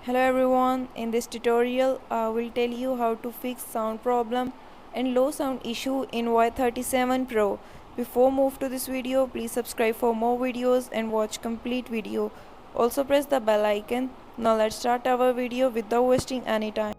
Hello everyone, in this tutorial I will tell you how to fix sound problem and low sound issue in Y37 Pro. Before move to this video, please subscribe for more videos and watch complete video. Also press the bell icon. Now let's start our video without wasting any time.